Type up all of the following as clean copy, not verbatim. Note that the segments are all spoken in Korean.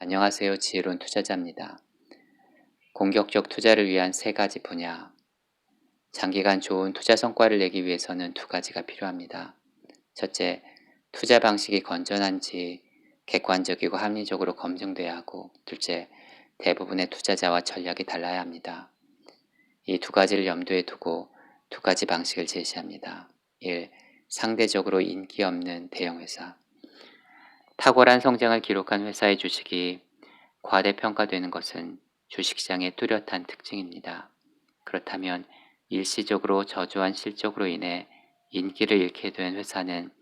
안녕하세요. 지혜로운 투자자입니다. 공격적 투자를 위한 세 가지 분야. 장기간 좋은 투자 성과를 내기 위해서는 두 가지가 필요합니다. 첫째, 투자 방식이 건전한지 객관적이고 합리적으로 검증돼야 하고, 둘째, 대부분의 투자자와 전략이 달라야 합니다. 이 두 가지를 염두에 두고 두 가지 방식을 제시합니다. 1. 상대적으로 인기 없는 대형 회사. 탁월한 성장을 기록한 회사의 주식이 과대평가되는 것은 주식시장의 뚜렷한 특징입니다. 그렇다면 일시적으로 저조한 실적으로 인해 인기를 잃게 된 회사는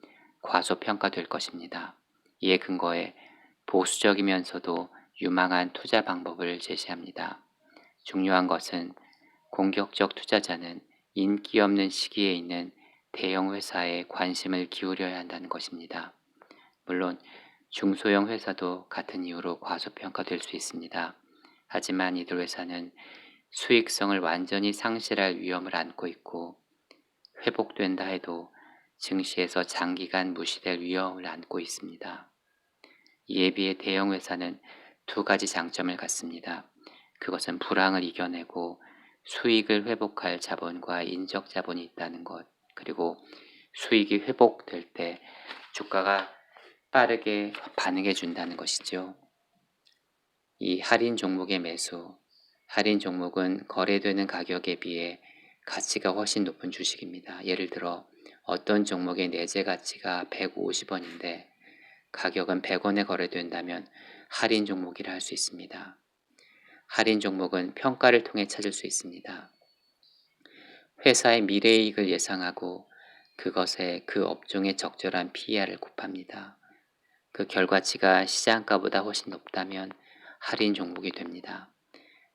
과소평가될 것입니다. 이에 근거해 보수적이면서도 유망한 투자 방법을 제시합니다. 중요한 것은 공격적 투자자는 인기 없는 시기에 있는 대형 회사에 관심을 기울여야 한다는 것입니다. 물론 중소형 회사도 같은 이유로 과소평가될 수 있습니다. 하지만 이들 회사는 수익성을 완전히 상실할 위험을 안고 있고, 회복된다 해도 증시에서 장기간 무시될 위험을 안고 있습니다. 이에 비해 대형 회사는 두 가지 장점을 갖습니다. 그것은 불황을 이겨내고 수익을 회복할 자본과 인적 자본이 있다는 것, 그리고 수익이 회복될 때 주가가 빠르게 반응해 준다는 것이죠. 이 할인 종목의 매수. 할인 종목은 거래되는 가격에 비해 가치가 훨씬 높은 주식입니다. 예를 들어 어떤 종목의 내재 가치가 150원인데 가격은 100원에 거래된다면 할인 종목이라 할 수 있습니다. 할인 종목은 평가를 통해 찾을 수 있습니다. 회사의 미래이익을 예상하고 그것에 그 업종의 적절한 PER을 곱합니다. 그 결과치가 시장가보다 훨씬 높다면 할인 종목이 됩니다.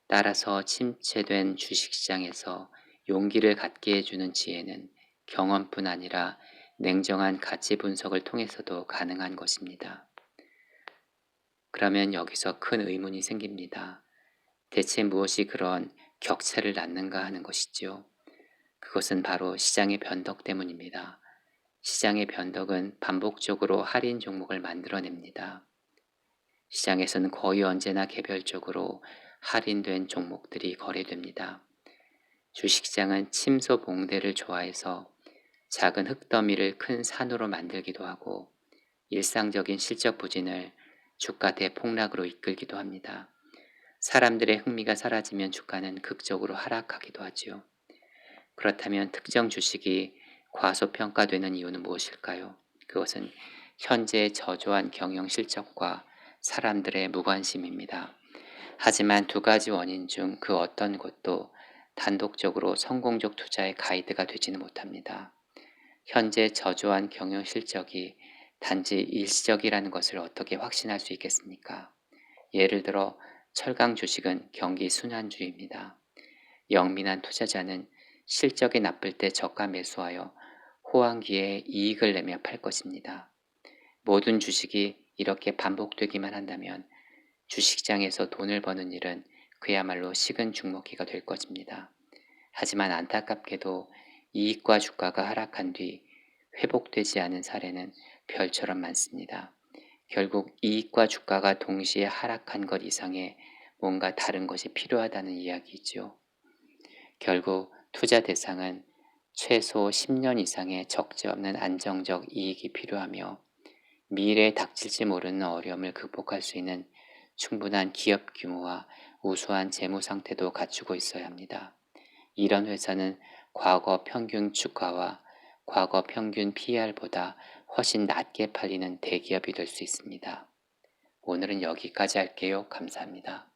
따라서 침체된 주식시장에서 용기를 갖게 해주는 지혜는 경험뿐 아니라 냉정한 가치 분석을 통해서도 가능한 것입니다. 그러면 여기서 큰 의문이 생깁니다. 대체 무엇이 그런 격차를 낳는가 하는 것이지요. 그것은 바로 시장의 변덕 때문입니다. 시장의 변덕은 반복적으로 할인 종목을 만들어냅니다. 시장에서는 거의 언제나 개별적으로 할인된 종목들이 거래됩니다. 주식시장은 침소봉대를 좋아해서 작은 흙더미를 큰 산으로 만들기도 하고 일상적인 실적 부진을 주가 대폭락으로 이끌기도 합니다. 사람들의 흥미가 사라지면 주가는 극적으로 하락하기도 하지요. 그렇다면 특정 주식이 과소평가되는 이유는 무엇일까요? 그것은 현재 저조한 경영 실적과 사람들의 무관심입니다. 하지만 두 가지 원인 중 그 어떤 것도 단독적으로 성공적 투자의 가이드가 되지는 못합니다. 현재 저조한 경영 실적이 단지 일시적이라는 것을 어떻게 확신할 수 있겠습니까? 예를 들어 철강 주식은 경기 순환주의입니다. 영민한 투자자는 실적이 나쁠 때 저가 매수하여 호황기에 이익을 내며 팔 것입니다. 모든 주식이 이렇게 반복되기만 한다면 주식시장에서 돈을 버는 일은 그야말로 식은 죽 먹기가 될 것입니다. 하지만 안타깝게도 이익과 주가가 하락한 뒤 회복되지 않은 사례는 별처럼 많습니다. 결국 이익과 주가가 동시에 하락한 것 이상의 뭔가 다른 것이 필요하다는 이야기이죠. 결국 투자 대상은 최소 10년 이상의 적지 없는 안정적 이익이 필요하며 미래에 닥칠지 모르는 어려움을 극복할 수 있는 충분한 기업 규모와 우수한 재무 상태도 갖추고 있어야 합니다. 이런 회사는 과거 평균 주가와 과거 평균 PER보다 훨씬 낮게 팔리는 대기업이 될 수 있습니다. 오늘은 여기까지 할게요. 감사합니다.